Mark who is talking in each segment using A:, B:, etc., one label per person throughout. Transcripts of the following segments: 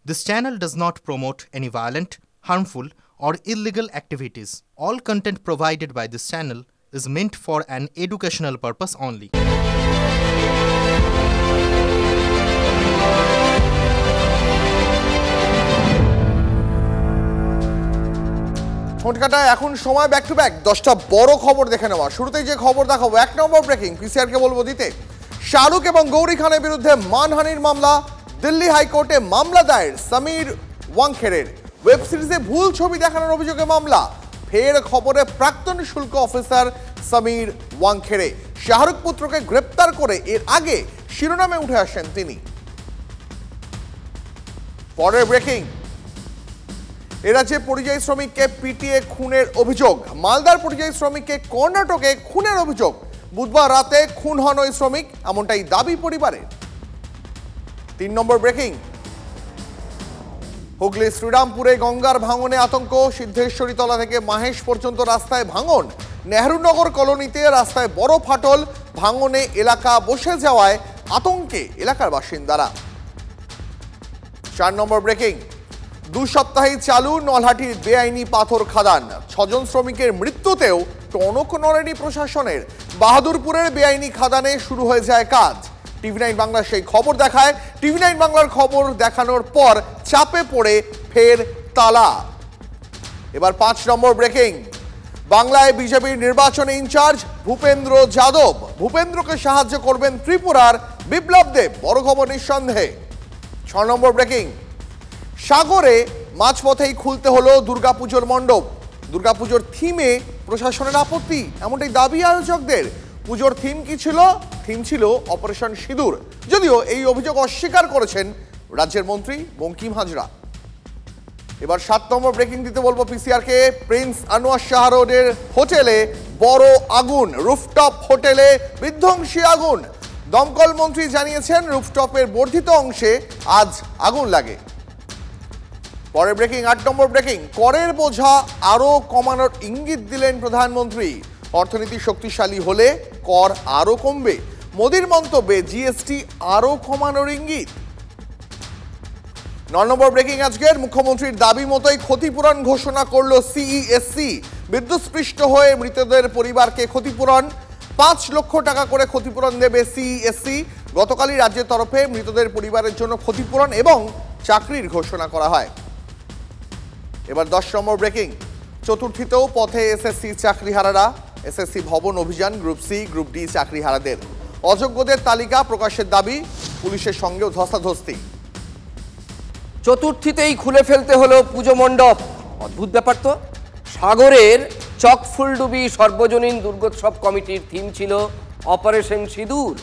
A: This channel does not promote any violent, harmful, or illegal activities. All content provided by this channel is meant for an educational purpose only.
B: ঠোঁটকাটা এখন সময় back to back 10টা বড় খবর দেখে নেওয়া। শুরুতেই যে খবর দেখাবো, 1 নম্বর ব্রেকিং, পিসিআরকে বলবো দিতে। শাহরুখ এবং গৌরী খানের বিরুদ্ধে মানহানির মামলা, দিল্লি হাইকোর্টে মামলা দায়ের সমীর ওয়াংখেড়ের। ওয়েব সিরিজে ভুল ছবি দেখানোর অভিযোগে মামলা। ফের খবরে প্রাক্তন শুল্ক অফিসার সমীর ওয়াংখেড়ে। শাহরুখ পুত্রকে গ্রেপ্তার করে এর আগে শিরোনামে উঠে আসেন তিনি। পরের ব্রেকিং, এরাজ্যে পরিযায়ী শ্রমিককে পিটিয়ে খুনের অভিযোগ। মালদার পরিযায়ী শ্রমিককে কর্ণাটকে খুনের অভিযোগ। বুধবার রাতে খুন হন ওই শ্রমিক, এমনটাই দাবি পরিবারের। 3 নম্বর ব্রেকিং, হুগলি শ্রীরামপুরে গঙ্গার ভাঙনে আতঙ্ক। সিদ্ধেশ্বরীতলা থেকে মাহেশ পর্যন্ত রাস্তায় ভাঙন। নেহরুনগর কলোনিতে রাস্তায় বড় ফাটল। ভাঙনে এলাকা বসে যাওয়ায় আতঙ্কে এলাকার বাসিন্দারা। 4 নম্বর ব্রেকিং, 2 সপ্তাহেই চালু নলহাটির বেআইনি পাথর খাদান। 6 জন শ্রমিকের মৃত্যুতেও টনক নড়েনি প্রশাসনের। বাহাদুরপুরের বেআইনি খাদানে শুরু হয়ে যায় কাজ। টিভি9 বাংলা সেই খবর দেখায়। টিভি9 বাংলার খবর দেখানোর পর চাপে পড়ে ফের তালা। এবার 5 নম্বর ব্রেকিং, বাংলায় বিজেপির নির্বাচনে ইনচার্জ ভূপেন্দ্র যাদব। ভূপেন্দ্রকে সাহায্য করবেন ত্রিপুরার বিপ্লব দেব, বড় খবর নিঃসন্দেহে। 6 নম্বর ব্রেকিং, সাগরে মাঝপথেই খুলতে হলো দুর্গাপুজোর মণ্ডপ। দুর্গাপুজোর থিমে প্রশাসনের আপত্তি, এমনটাই দাবি আয়োজকদের। পুজোর থিম কি ছিল? থিম ছিল অপারেশন সিঁদুর, যদিও এই অভিযোগ অস্বীকার করেছেন রাজ্যের মন্ত্রী বঙ্কিম হাজরা। এবার 7 নম্বর ব্রেকিং দিতে বলবো পিসিআরকে। প্রিন্স আনোয়ার শাহ রোডের হোটেলে বড় আগুন। রুফটপ হোটেলে বিধ্বংসী আগুন। দমকল মন্ত্রী জানিয়েছেন রুফটপের বর্ধিত অংশে আজ আগুন লাগে। পরের ব্রেকিং, 8 নম্বর ব্রেকিং, করের বোঝা আরও কমানোর ইঙ্গিত দিলেন প্রধানমন্ত্রী। অর্থনীতি শক্তিশালী হলে কর আরও কমবে। মোদির মন্তব্যে জিএসটি আরও কমানোর ইঙ্গিত। 9 নম্বর ব্রেকিং আজকের, মুখ্যমন্ত্রীর দাবি মতোই ক্ষতিপূরণ ঘোষণা করলো সিইএসসি। বিদ্যুৎস্পৃষ্ট হয়ে মৃতদের পরিবারকে ক্ষতিপূরণ 5 লক্ষ টাকা করে ক্ষতিপূরণ দেবে সিইএসসি। গতকালই রাজ্যের তরফে মৃতদের পরিবারের জন্য ক্ষতিপূরণ এবং চাকরির ঘোষণা করা হয়। এবার 10 নম্বর ব্রেকিং, চতুর্থীতেও পথে এসএসসি চাকরিহারারা। এসএসসি ভবন অভিযান, গ্রুপ সি গ্রুপ ডি চাকরিহারাদের। অযোগ্যদের তালিকা প্রকাশের দাবি, পুলিশের সঙ্গেও ধস্তাধস্তি।
C: চতুর্থীতেই খুলে ফেলতে হলো পুজো মণ্ডপ। অদ্ভুত ব্যাপার তো। সাগরের চকফুলডুবি সর্বজনীন দুর্গোৎসব কমিটির থিম ছিল অপারেশন সিঁদুর।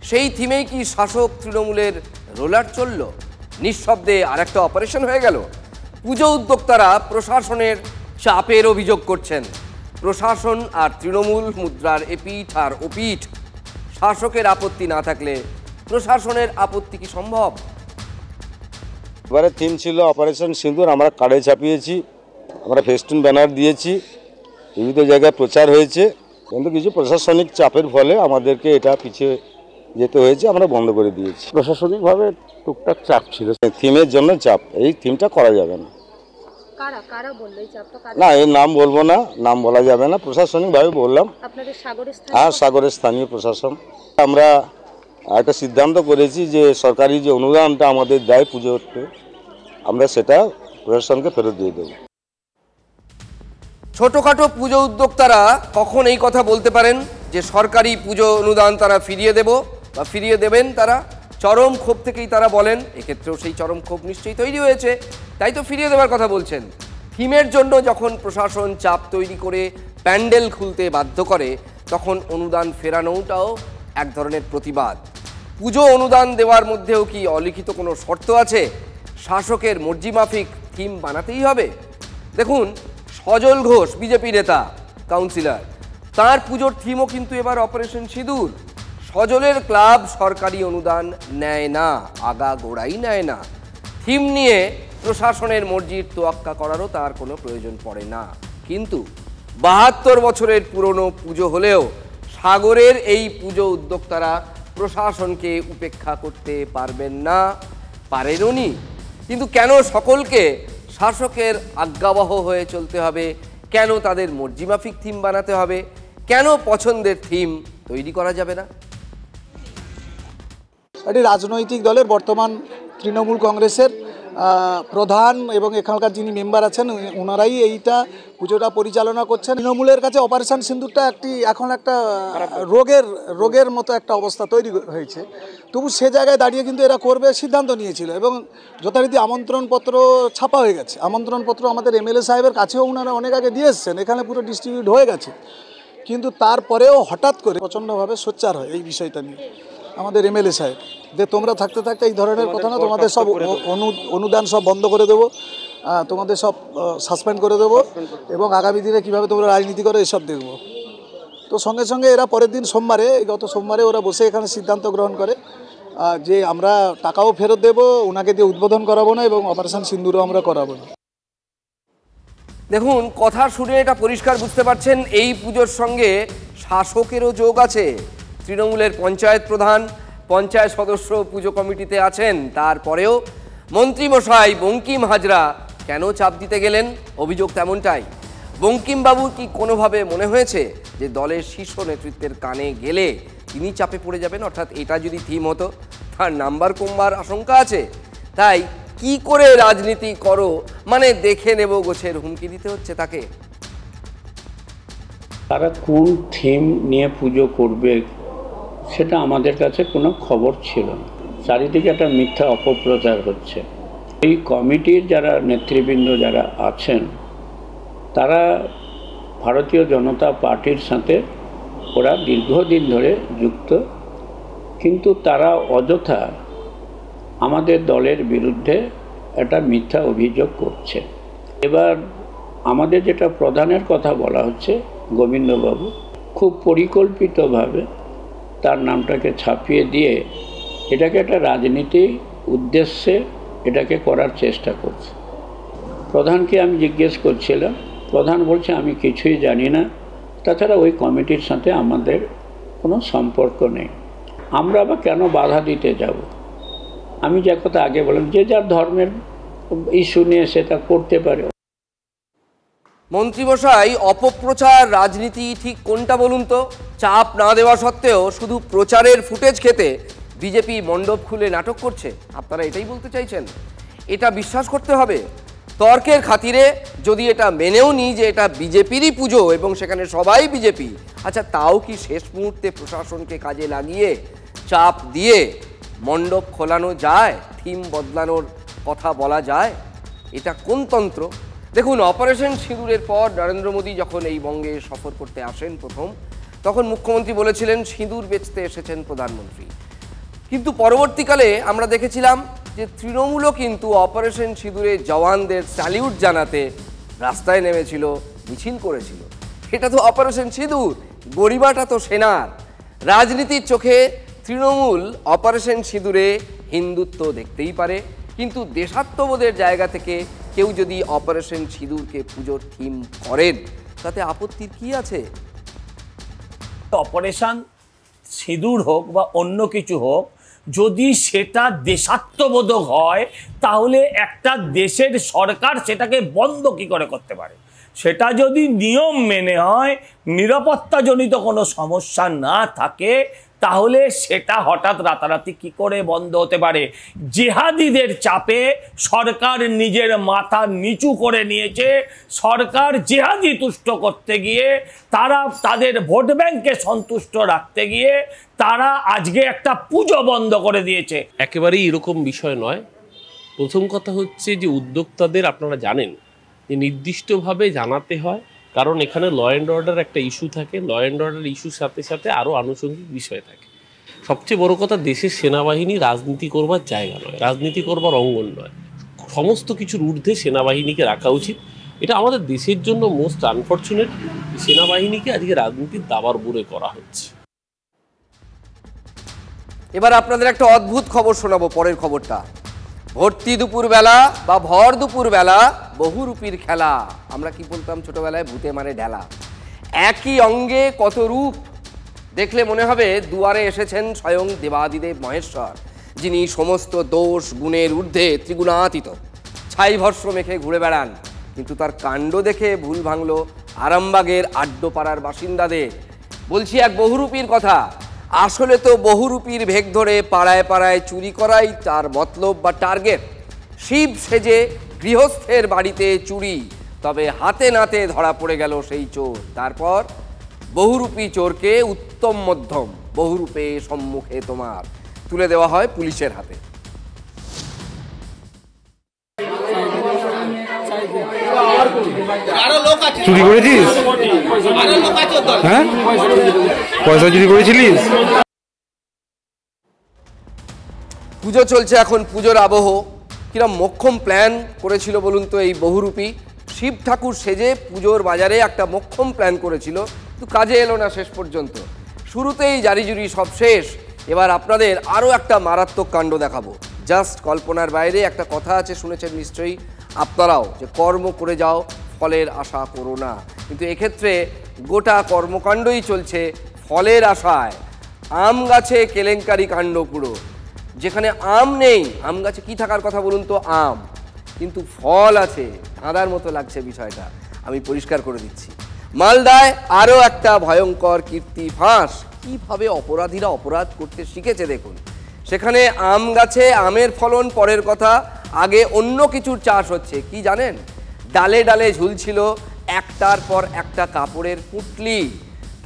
C: সেই থিমেই কি শাসক তৃণমূলের রোলার চলল? নিঃশব্দে আরেকটা অপারেশন হয়ে গেল। পুজো উদ্যোক্তারা প্রশাসনের চাপের অভিযোগ করছেন। প্রশাসন আর তৃণমূল মুদ্রার এপিঠ আর ওপিঠ। শাসকের আপত্তি না থাকলে প্রশাসনের আপত্তি কি সম্ভব?
D: এবারে থিম ছিল অপারেশন সিঁদুর। আমরা কার্ডে ছাপিয়েছি, আমরা ফেস্টুন ব্যানার দিয়েছি, বিভিন্ন জায়গায় প্রচার হয়েছে, কিন্তু কিছু প্রশাসনিক চাপের ফলে আমাদেরকে এটা পিছিয়ে যেতে হয়েছে। আমরা বন্ধ করে দিয়েছি। প্রশাসনিকভাবে টুকটাক চাপ ছিল, থিমের জন্য চাপ। এই থিমটা করা যাবে না। না, এর নাম বলবো না, নাম বলা যাবে না। প্রশাসনিকভাবে বললাম। হ্যাঁ, সাগরের স্থানীয় প্রশাসন। আমরা একটা সিদ্ধান্ত করেছি যে সরকারি যে অনুদানটা আমাদের দেয় পুজোতে, আমরা সেটা প্রশাসনকে ফেরত দিয়ে দেবো।
C: ছোটখাটো পুজো উদ্যোক্তারা কখন এই কথা বলতে পারেন যে সরকারি পুজো অনুদান তারা ফিরিয়ে দেব বা ফিরিয়ে দেবেন? তারা চরম ক্ষোভ থেকেই তারা বলেন। এক্ষেত্রেও সেই চরম ক্ষোভ নিশ্চয়ই তৈরি হয়েছে, তাই তো ফিরিয়ে দেওয়ার কথা বলছেন। থিমের জন্য যখন প্রশাসন চাপ তৈরি করে প্যান্ডেল খুলতে বাধ্য করে, তখন অনুদান ফেরানোটাও এক ধরনের প্রতিবাদ। পুজো অনুদান দেওয়ার মধ্যেও কি অলিখিত কোনো শর্ত আছে? শাসকের মর্জি মাফিক থিম বানাতেই হবে? দেখুন, সজল ঘোষ বিজেপি নেতা, কাউন্সিলর, তার পুজোর থিমও কিন্তু এবার অপারেশন সিঁদুর। সজলের ক্লাব সরকারি অনুদান নেয় না, আগা গোড়াই নেয় না। থিম নিয়ে প্রশাসনের মর্জির তোয়াক্কা করারও তার কোনো প্রয়োজন পড়ে না। কিন্তু 72 বছরের পুরনো পুজো হলেও সাগরের এই পুজো উদ্যোক্তারা প্রশাসনকে উপেক্ষা করতে পারবেন না, পারেননি। কিন্তু কেন সকলকে শাসকের আজ্ঞাবহ হয়ে চলতে হবে? কেন তাদের মর্জিমাফিক থিম বানাতে হবে? কেন পছন্দের থিম তৈরি করা যাবে না?
E: একটি রাজনৈতিক দলের বর্তমান তৃণমূল কংগ্রেসের প্রধান এবং এখানকার যিনি মেম্বার আছেন ওনারাই এইটা পুজোটা পরিচালনা করছেন। তৃণমূলের কাছে অপারেশন সিন্দুরটা এখন একটা রোগের মতো একটা অবস্থা তৈরি হয়েছে। তবু সে জায়গায় দাঁড়িয়ে কিন্তু এরা করবে সিদ্ধান্ত নিয়েছিল এবং যথারীতি আমন্ত্রণপত্র ছাপা হয়ে গেছে। আমন্ত্রণপত্র আমাদের এমএলএ সাহেবের কাছেও ওনারা অনেক আগে দিয়ে এসছেন, এখানে পুরো ডিস্ট্রিবিউট হয়ে গেছে। কিন্তু তারপরেও হঠাৎ করে প্রচণ্ডভাবে সোচ্চার হয় এই বিষয়টা নিয়ে আমাদের এমএলএ সাহেব, যে তোমরা থাকতে থাকতে এই ধরনের কথা না, তোমাদের সব অনুদান সব বন্ধ করে দেবো, তোমাদের সব সাসপেন্ড করে দেবো এবং আগামী দিনে কীভাবে তোমরা রাজনীতি করো এসব দেখবো। তো সঙ্গে সঙ্গে এরা পরের দিন গত সোমবারে ওরা বসে এখানে সিদ্ধান্ত গ্রহণ করে যে আমরা টাকাও ফেরত দেবো, ওনাকে দিয়ে উদ্বোধন করাবো না এবং অপারেশন সিন্দুরও আমরা করাবো না।
C: দেখুন, কথা শুনে এটা পরিষ্কার বুঝতে পারছেন এই পুজোর সঙ্গে শাসকেরও যোগ আছে। তৃণমূলের পঞ্চায়েত প্রধান, পঞ্চায়েত সদস্য পুজো কমিটিতে আছেন। তারপরেও মন্ত্রীমশাই বঙ্কিম হাজরা কেন চাপ দিতে গেলেন? অভিযোগ তেমনটাই। বঙ্কিমবাবুর কি কোনোভাবে মনে হয়েছে যে দলের শীর্ষ নেতৃত্বের কানে গেলে তিনি চাপে পড়ে যাবেন? অর্থাৎ এটা যদি থিম হতো তার নাম্বার কমবার আশঙ্কা আছে। তাই কি করে রাজনীতি করো মানে দেখে নেব গোছের হুমকি দিতে হচ্ছে তাকে।
F: তারা কোন থিম নিয়ে পুজো করবে সেটা আমাদের কাছে কোনো খবর ছিল না। চারিদিকে একটা মিথ্যা অপপ্রচার হচ্ছে। এই কমিটির যারা নেতৃবৃন্দ যারা আছেন তারা ভারতীয় জনতা পার্টির সাথে ওরা দীর্ঘদিন ধরে যুক্ত, কিন্তু তারা অযথা আমাদের দলের বিরুদ্ধে একটা মিথ্যা অভিযোগ করছে। এবার আমাদের যেটা প্রধানের কথা বলা হচ্ছে গোবিন্দবাবু খুব পরিকল্পিতভাবে তার নামটাকে ছাপিয়ে দিয়ে এটাকে একটা রাজনীতি উদ্দেশ্যে এটাকে করার চেষ্টা করছে। প্রধানকে আমি জিজ্ঞেস করছিলাম, প্রধান বলছে আমি কিছুই জানি না, তাছাড়া ওই কমিটির সাথে আমাদের কোনো সম্পর্ক নেই, আমরা আবার কেন বাধা দিতে যাব। আমি যে কথা আগে বললাম, যে যার ধর্মের ইস্যু নিয়ে সেটা করতে পারে।
C: মন্ত্রীমশাই, অপপ্রচার রাজনীতি ঠিক কোনটা বলুন তো? চাপ না দেওয়া সত্ত্বেও শুধু প্রচারের ফুটেজ খেতে বিজেপি মণ্ডপ খুলে নাটক করছে, আপনারা এটাই বলতে চাইছেন? এটা বিশ্বাস করতে হবে? তর্কের খাতিরে যদি এটা মেনেও নিই যে এটা বিজেপিরই পুজো এবং সেখানে সবাই বিজেপি, আচ্ছা তাও কি শেষ মুহূর্তে প্রশাসনকে কাজে লাগিয়ে চাপ দিয়ে মণ্ডপ খোলানো যায়, থিম বদলানোর কথা বলা যায়? এটা কোন তন্ত্র? দেখুন, অপারেশন সিঁদুরের পর নরেন্দ্র মোদী যখন এই বঙ্গে সফর করতে আসেন প্রথম, তখন মুখ্যমন্ত্রী বলেছিলেন সিঁদুর বেচতে এসেছেন প্রধানমন্ত্রী। কিন্তু পরবর্তীকালে আমরা দেখেছিলাম যে তৃণমূলও কিন্তু অপারেশন সিঁদুরে জওয়ানদের স্যালিউট জানাতে রাস্তায় নেমেছিল, মিছিল করেছিল। এটা তো অপারেশন সিঁদুর, গরিমাটা তো সেনার। রাজনীতির চোখে তৃণমূল অপারেশন সিঁদুরে হিন্দুত্ব দেখতেই পারে, কিন্তু দেশাত্মবোধের জায়গা থেকে কেউ যদি অপারেশন সিঁদুরকে পুজোর থিম করেন তাতে আপত্তির কি আছে?
G: অপারেশন সিঁদুর হোক বা অন্য কিছু হোক, যদি সেটা দেশাত্মবোধক হয় তাহলে একটা দেশের সরকার সেটাকে বন্ধ কি করে করতে পারে? সেটা যদি নিয়ম মেনে হয়, নিরাপত্তাজনিত কোনো সমস্যা না থাকে, তাহলে সেটা হঠাৎ রাতারাতি কি করে বন্ধ হতে পারে? জিহাদিদের চাপে সরকার নিজের মাথা নিচু করে নিয়েছে। সরকার জিহাদি তুষ্ট করতে গিয়ে, তারা তাদের ভোট ব্যাংকে সন্তুষ্ট রাখতে গিয়ে তারা আজকে একটা পুজো বন্ধ করে দিয়েছে।
H: একেবারেই এরকম বিষয় নয়। প্রথম কথা হচ্ছে যে উদ্যোক্তাদের আপনারা জানেন যে নির্দিষ্টভাবে জানাতে হয়, কারণ এখানে ল অ্যান্ড অর্ডার একটা ইস্যু থাকে। ল অ্যান্ড অর্ডার ইস্যুর সাথে সাথে আরও আনুষঙ্গিক বিষয় থাকে। সবচেয়ে বড় কথা, দেশের সেনাবাহিনী রাজনীতি করবার জায়গা নয়, রাজনীতি করবার অঙ্গন নয়। সমস্ত কিছুর ঊর্ধ্বে সেনাবাহিনীকে রাখা উচিত। এটা আমাদের দেশের জন্য মোস্ট আনফর্চুনেট, সেনাবাহিনীকে আজকে রাজনীতির দাবার বুড়ে করা হচ্ছে।
C: এবার আপনাদের একটা অদ্ভুত খবর শোনাবো, পরের খবরটা। ভর্তি দুপুরবেলা বা ভর দুপুরবেলা বহুরূপীর খেলা। আমরা কি বলতাম ছোটবেলায়? ভূতে মানে ঢেলা। একই অঙ্গে কত রূপ, দেখলে মনে হবে দুয়ারে এসেছেন স্বয়ং দেবাদিদেব মহেশ্বর। যিনি সমস্ত দোষ গুণের ঊর্ধ্বে ত্রিগুণাতীত, ছাই ভস্ম মেখে ঘুরে বেড়ান। কিন্তু তার কাণ্ড দেখে ভুল ভাঙল আরামবাগের আড্ডপাড়ার বাসিন্দাদের। বলছি এক বহুরূপীর কথা। আসলে তো বহুরূপীর ভেগ ধরে পাড়ায় পাড়ায় চুরি করাই তার মতলব বা টার্গেট। শিব সেজে গৃহস্থের বাড়িতে চুরি, তবে হাতে নাতে ধরা পড়ে গেল সেই চোর। তারপর বহুরূপী চোরকে উত্তম মধ্যম বহুরূপে সম্মুখে তোমার তুলে দেওয়া হয় পুলিশের হাতে।
I: চুরি করেছিস? হ্যাঁ, পয়সা চুরি করেছিলিস?
C: পুজো চলছে এখন, পুজোর আবহ। কিরম মোক্ষম প্ল্যান করেছিল বলুন তো এই বহুরূপী? শিব ঠাকুর সেজে পুজোর বাজারে একটা মোক্ষম প্ল্যান করেছিল, কিন্তু কাজে এলো না শেষ পর্যন্ত। শুরুতেই জারিজুরি সব শেষ। এবার আপনাদের আরও একটা মারাত্মক কাণ্ড দেখাবো। জাস্ট কল্পনার বাইরে। একটা কথা আছে, শুনেছেন নিশ্চয়ই আপনারাও, যে কর্ম করে যাও ফলের আশা করো না। কিন্তু এক্ষেত্রে গোটা কর্মকাণ্ডই চলছে ফলের আশায়। আম গাছে কেলেঙ্কারি কাণ্ড পুরো। যেখানে আম নেই, আম গাছে কি থাকার কথা বলুন তো? আম। কিন্তু ফল আছে। ধাঁধার মতো লাগছে বিষয়টা, আমি পরিষ্কার করে দিচ্ছি। মালদায় আরও একটা ভয়ঙ্কর কীর্তি ফাঁস। কীভাবে অপরাধীরা অপরাধ করতে শিখেছে দেখুন। সেখানে আম গাছে আমের ফলন পরের কথা, আগে অন্য কিছুর চাষ হচ্ছে। কি জানেন? ডালে ডালে ঝুলছিল একটার পর একটা কাপড়ের পুঁটলি।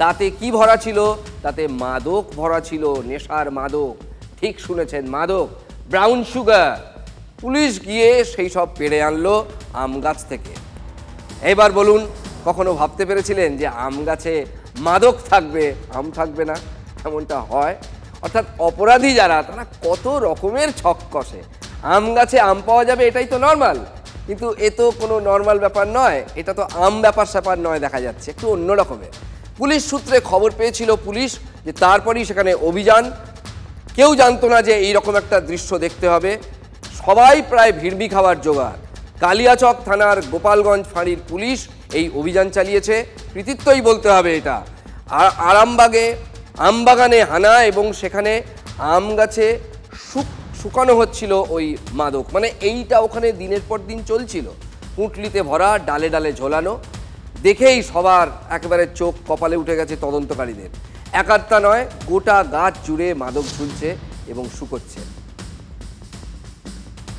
C: তাতে কি ভরা ছিল? তাতে মাদক ভরা ছিল, নেশার মাদক। ঠিক শুনেছেন, মাদক, ব্রাউন সুগার। পুলিশ গিয়ে সেই সব পেড়ে আনলো আম গাছ থেকে। এবার বলুন, কখনো ভাবতে পেরেছিলেন যে আম গাছে মাদক থাকবে, আম থাকবে না? এমনটা হয়। অর্থাৎ অপরাধী যারা, তারা কত রকমের ছক কষে। আম গাছে আম পাওয়া যাবে, এটাই তো নর্মাল। কিন্তু এ তো কোনো নর্মাল ব্যাপার নয়, এটা তো আম ব্যাপার স্যাপার নয়, দেখা যাচ্ছে একটু অন্য রকমের। পুলিশ সূত্রে খবর পেয়েছিল পুলিশ, যে তারপরই সেখানে অভিযান। কেউ জানতো না যে এইরকম একটা দৃশ্য দেখতে হবে। সবাই প্রায় ভিড়বি খাওয়ার জোগাড়। কালিয়াচক থানার গোপালগঞ্জ ফাঁড়ির পুলিশ এই অভিযান চালিয়েছে, কৃতিত্বই বলতে হবে এটা। আর আরামবাগে আমবাগানে হানা, এবং সেখানে আম গাছে শুকানো হচ্ছিল ওই মাদক। মানে এইটা ওখানে দিনের পর দিন চলছিল, পুঁটলিতে ভরা, ডালে ডালে ঝোলানো। দেখেই সবার একেবারে চোখ কপালে উঠে গেছে তদন্তকারীদের। একাত্তা নয়, গোটা গাছ জুড়ে মাদক ঝুলছে এবং শুকোচ্ছে।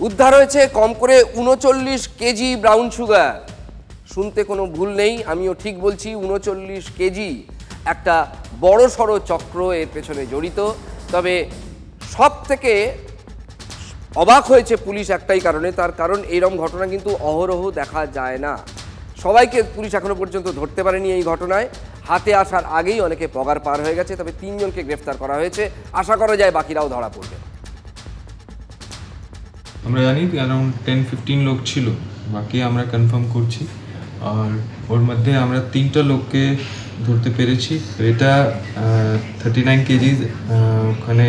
C: উদ্ধার হয়েছে কম করে 39 কেজি ব্রাউন সুগার। শুনতে কোনো ভুল নেই, আমিও ঠিক বলছি, 39 কেজি। একটা বড় সড়ো চক্র এর পেছনে জড়িত। তবে সব থেকে অবাক হয়েছে পুলিশ একটাই কারণে, তার কারণ এইরকম ঘটনা কিন্তু অহরহ দেখা যায় না। সবাইকে পুলিশ এখনো পর্যন্ত ধরতে পারেনি এই ঘটনায়। হাতে আসার আগেই অনেকে পগার পার হয়ে গেছে। তবে 3 জনকে গ্রেফতার করা হয়েছে, আশা করা যায় বাকিরাও ধরা পড়বে।
J: আমরা জানি অ্যারাউন্ড 10-15 লোক ছিল, বাকি আমরা কনফার্ম করছি। আর ওর মধ্যে আমরা 3টা লোককে ধরতে পেরেছি। এটা 39 কেজি ওখানে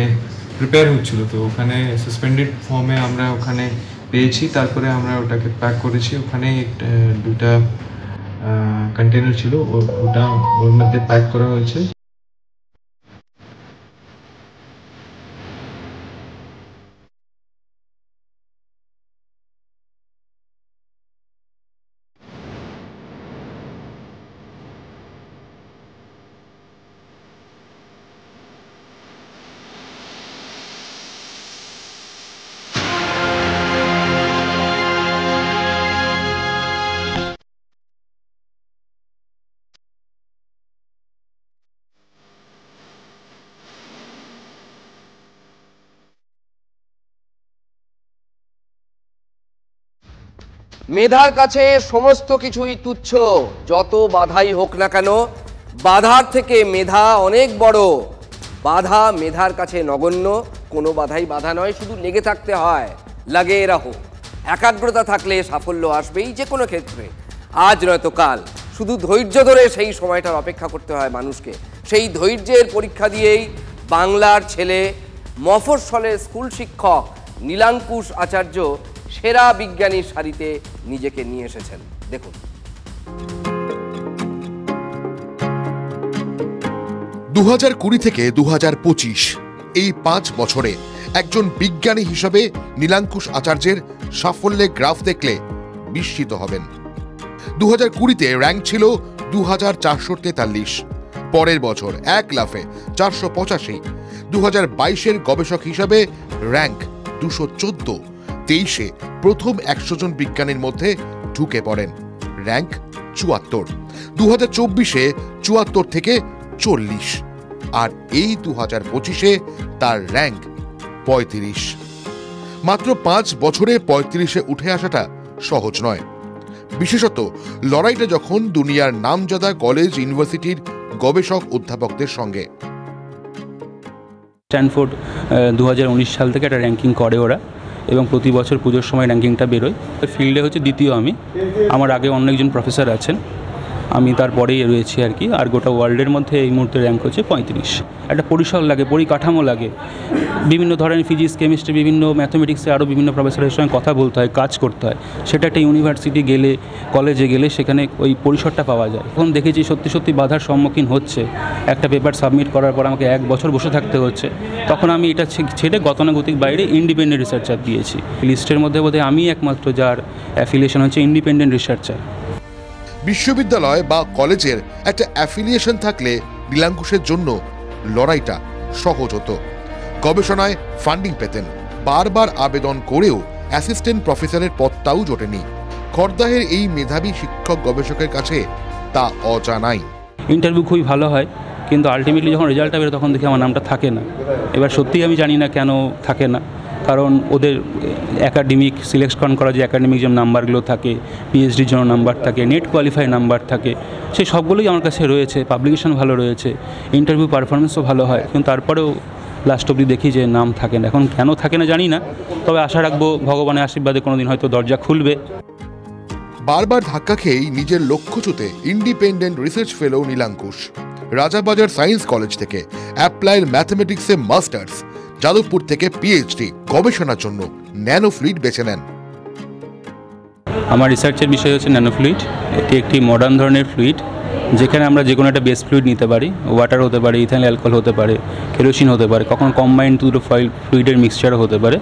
J: প্রিপেয়ার হচ্ছিল, তো ওখানে সাসপেন্ডেড ফর্মে আমরা ওখানে পেয়েছি। তারপরে আমরা ওটাকে প্যাক করেছি। ওখানে 2টা কন্টেনার ছিল, ওটা ওর মধ্যে প্যাক করা হয়েছে।
C: মেধার কাছে সমস্ত কিছুই তুচ্ছ, যত বাধাই হোক না কেন। বাধার থেকে মেধা অনেক বড়। বাধা মেধার কাছে নগণ্য। কোনো বাধাই বাধা নয়, শুধু লেগে থাকতে হয়, লাগে রাহো। একাগ্রতা থাকলে সাফল্য আসবেই যে কোনো ক্ষেত্রে, আজ নয়তো কাল। শুধু ধৈর্য ধরে সেই সময়টার অপেক্ষা করতে হয় মানুষকে। সেই ধৈর্যের পরীক্ষা দিয়েই বাংলার ছেলে, মফস্বলের স্কুল শিক্ষক নীলাঙ্কুশ আচার্য সেরা বিজ্ঞানীর সারিতে নিজেকে নিয়ে এসেছেন। দেখুন।
K: 2020 থেকে 2025 এই 5 বছরে একজন বিজ্ঞানী হিসেবে নীলাঙ্কুশ আচার্যের সাফল্যের গ্রাফ দেখলে বিস্মিত হবেন। 2020-তে র্যাঙ্ক ছিল 2443, পরের বছর এক লাফে 485, 2022-এর গবেষক হিসাবে র্যাঙ্ক 214, 23-এ প্রথম 100 জন বিজ্ঞানীর মধ্যে ঢুকে পড়েন, র্যাঙ্ক 74, 2024-এ 74 থেকে 40, আর এই 2025-এ তার র্যাঙ্ক 35। মাত্র 5 বছরে 35-এ উঠে আসাটা সহজ নয়, বিশেষত লড়াইটা যখন দুনিয়ার নামজাদা কলেজ ইউনিভার্সিটির গবেষক অধ্যাপকদের সঙ্গে।
L: স্ট্যানফোর্ড 2019 সাল থেকে একটা র্যাঙ্কিং করে ওরা, এবং প্রতি বছর পুজোর সময় র্যাঙ্কিংটা বেরোয়। ফিল্ডে হচ্ছে দ্বিতীয় আমি, আমার আগে অন্য একজন প্রফেসর আছেন, আমি তারপরেই রয়েছি আর কি। আর গোটা ওয়ার্ল্ডের মধ্যে এই মুহূর্তে র্যাঙ্ক হচ্ছে 35। একটা পরিসর লাগে, পরিকাঠামো লাগে, বিভিন্ন ধরনের ফিজিক্স, কেমিস্ট্রি, বিভিন্ন ম্যাথমেটিক্সে আরও বিভিন্ন প্রফেসরের সঙ্গে কথা বলতে হয়, কাজ করতে হয়। সেটা একটা ইউনিভার্সিটি গেলে, কলেজে গেলে সেখানে ওই পরিসরটা পাওয়া যায়। এখন দেখেছি সত্যি সত্যি বাধার সম্মুখীন হচ্ছে। একটা পেপার সাবমিট করার পর আমাকে 1 বছর বসে থাকতে হচ্ছে, তখন আমি এটা ছেড়ে গতানুগতিক বাইরে ইন্ডিপেন্ডেন্ট রিসার্চার দিয়েছি। লিস্টের মধ্যে বোধহয় আমি একমাত্র যার অ্যাফিলিয়েশন হচ্ছে ইন্ডিপেন্ডেন্ট রিসার্চার।
K: বিশ্ববিদ্যালয় বা কলেজের একটা অ্যাফিলিয়েশন থাকলে নীলাঙ্কুশের জন্য লড়াইটা সহজ হতো। গবেষণায় ফান্ডিং পেতেন, বারবার আবেদন করেও অ্যাসিস্ট্যান্ট প্রফেসরের পদটাও জোটেনি। খড়দাহের এই মেধাবী শিক্ষক গবেষকের কাছে তা অজানাই।
L: ইন্টারভিউ খুবই ভালো হয়, কিন্তু আলটিমেটলি যখন রেজাল্টটা বেরোয় তখন দেখি আমার নামটা থাকে না। এবার সত্যিই আমি জানি না কেন থাকে না, কারণ ওদের একাডেমিক সিলেকশন করা যে একাডেমিক যে নাম্বারগুলো থাকে, পিএইচডির জন্য নাম্বার থাকে, নেট কোয়ালিফাই নাম্বার থাকে, সেই সবগুলোই আমার কাছে রয়েছে। পাবলিকেশন ভালো রয়েছে, ইন্টারভিউ পারফরমেন্সও ভালো হয়, কিন্তু তারপরেও লাস্ট অবধি দেখি যে নাম থাকে না। এখন কেন থাকে না জানি না, তবে আশা রাখবো ভগবানের আশীর্বাদে কোনোদিন হয়তো দরজা খুলবে।
K: বারবার ধাক্কা খেয়েই নিজের লক্ষ্যচ্যুতে independent research fellow Nilankush. Rajabazar science college থেকে অ্যাপ্লাইড ম্যাথমেটিক্সে মাস্টার্স, যাদবপুর থেকে পিএইচডি, গবেষণার জন্য ন্যানোফ্লুইড বেছে নেন।
L: আমার রিসার্চের বিষয় হচ্ছে ন্যানোফ্লুইড। এটি একটি মডার্ন ধরনের ফ্লুইড, যেখানে আমরা যে কোনো একটা বেস ফ্লুইড নিতে পারি। ওয়াটার হতে পারে, ইথাইল অ্যালকোহল হতে পারে, কেরোসিন হতে পারে, কখনো কম্বাইন্ড দুটো ফ্লুইডের মিক্সচারও হতে পারে।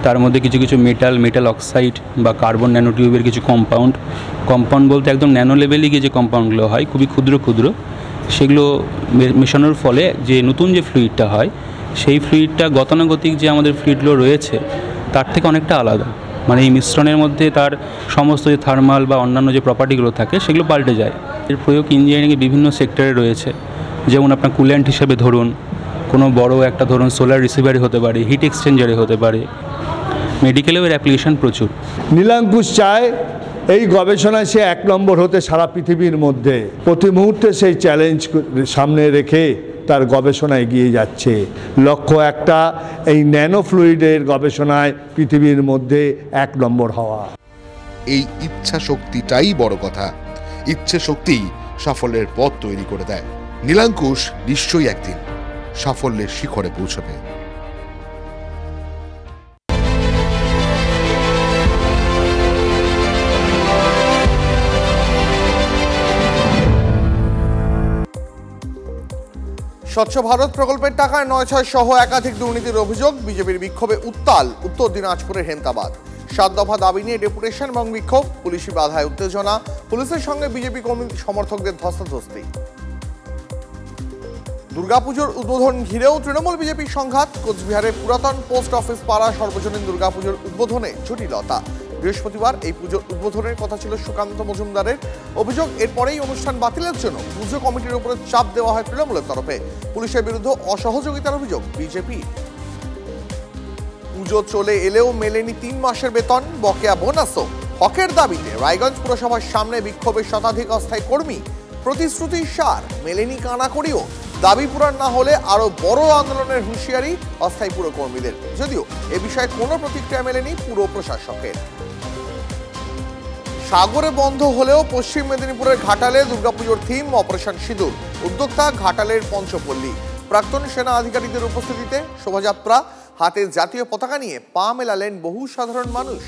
L: তার মধ্যে কিছু কিছু মেটাল অক্সাইড বা কার্বন ন্যানোটিউবের কিছু কম্পাউন্ড বলতে একদম ন্যানো লেভেলে গিয়ে যে কম্পাউন্ডগুলো হয়, খুবই ক্ষুদ্র, সেগুলো মেশানোর ফলে যে নতুন যে ফ্লুইডটা হয়, সেই ফ্লুইডটা গতানুগতিক যে আমাদের ফ্লুইডগুলো রয়েছে তার থেকে অনেকটা আলাদা। মানে এই মিশ্রণের মধ্যে তার সমস্ত যে থার্মাল বা অন্যান্য যে প্রপার্টিগুলো থাকে সেগুলো পাল্টে যায়। এর প্রয়োগ ইঞ্জিনিয়ারিংয়ে বিভিন্ন সেক্টরে রয়েছে, যেমন আপনার কুল্যান্ট হিসেবে ধরুন, কোনো বড় একটা ধরুন সোলার রিসিভারে হতে পারে, হিট এক্সচেঞ্জারে হতে পারে, মেডিকেলেও এর অ্যাপ্লিকেশন প্রচুর।
M: নীলাঙ্কুশ চায় এই গবেষণায় সে 1 নম্বর হতে সারা পৃথিবীর মধ্যে। প্রতি মুহূর্তে সেই চ্যালেঞ্জ সামনে রেখে তার গবেষণা এগিয়ে যাচ্ছে। লক্ষ্য একটা, এই ন্যানো ফ্লুইডের গবেষণায় পৃথিবীর মধ্যে 1 নম্বর হওয়া।
K: এই ইচ্ছা শক্তিটাই বড় কথা। ইচ্ছে শক্তিই সাফল্যের পথ তৈরি করে দেয়। নীলাঙ্কুশ নিশ্চয়ই একদিন সাফল্যের শিখরে পৌঁছবে।
B: স্বচ্ছ ভারত প্রকল্পের টাকায় 9/6 সহ একাধিক দুর্নীতির অভিযোগ। বিজেপির বিক্ষোভে উত্তাল উত্তর দিনাজপুরের হেমতাবাদ। 7 দফা দাবি নিয়ে ডেপুটেশন এবং বিক্ষোভ, পুলিশি বাধায় উত্তেজনা, পুলিশের সঙ্গে বিজেপি কর্মী সমর্থকদের ধস্তাধস্তি। দুর্গাপুজোর উদ্বোধন ঘিরেও তৃণমূল বিজেপির সংঘাত। কোচবিহারের পুরাতন পোস্ট অফিস পাড়া সর্বজনীন দুর্গাপুজোর উদ্বোধনে জটিলতা। বৃহস্পতিবার এই পুজোর উদ্বোধনের কথা ছিল সুকান্ত মজুমদারের। অভিযোগ, এরপরেই অনুষ্ঠান বাতিলের জন্য পুজো কমিটির উপরে চাপ দেওয়া হয় তৃণমূলের তরফে। পুলিশের বিরুদ্ধে অসহযোগিতার অভিযোগ বিজেপি। পুজো চলে এলেও মেলেনি 3 মাসের বেতন, বকেয়া বোনাসও। হকের দাবিতে রায়গঞ্জ পুরসভার সামনে বিক্ষোভের শতাধিক অস্থায়ী কর্মী। প্রতিশ্রুতির সার মেলেনি কানাকড়িও। দাবি পূরণ না হলে আরো বড় আন্দোলনের হুঁশিয়ারি অস্থায়ী পুর কর্মীদের। যদিও এ বিষয়ে কোনো প্রতিক্রিয়া মেলেনি পুর প্রশাসকের। সাগরে বন্ধ হলেও পশ্চিম মেদিনীপুরের ঘাটালে দুর্গাপুজোর থিম অপারেশন সিঁদুর। উদ্যোক্তা ঘাটালের পঞ্চপল্লী। প্রাক্তন সেনা আধিকারিকদের উপস্থিতিতে শোভাযাত্রা, হাতে জাতীয় পতাকা নিয়ে পা মেলালেন বহু সাধারণ মানুষ।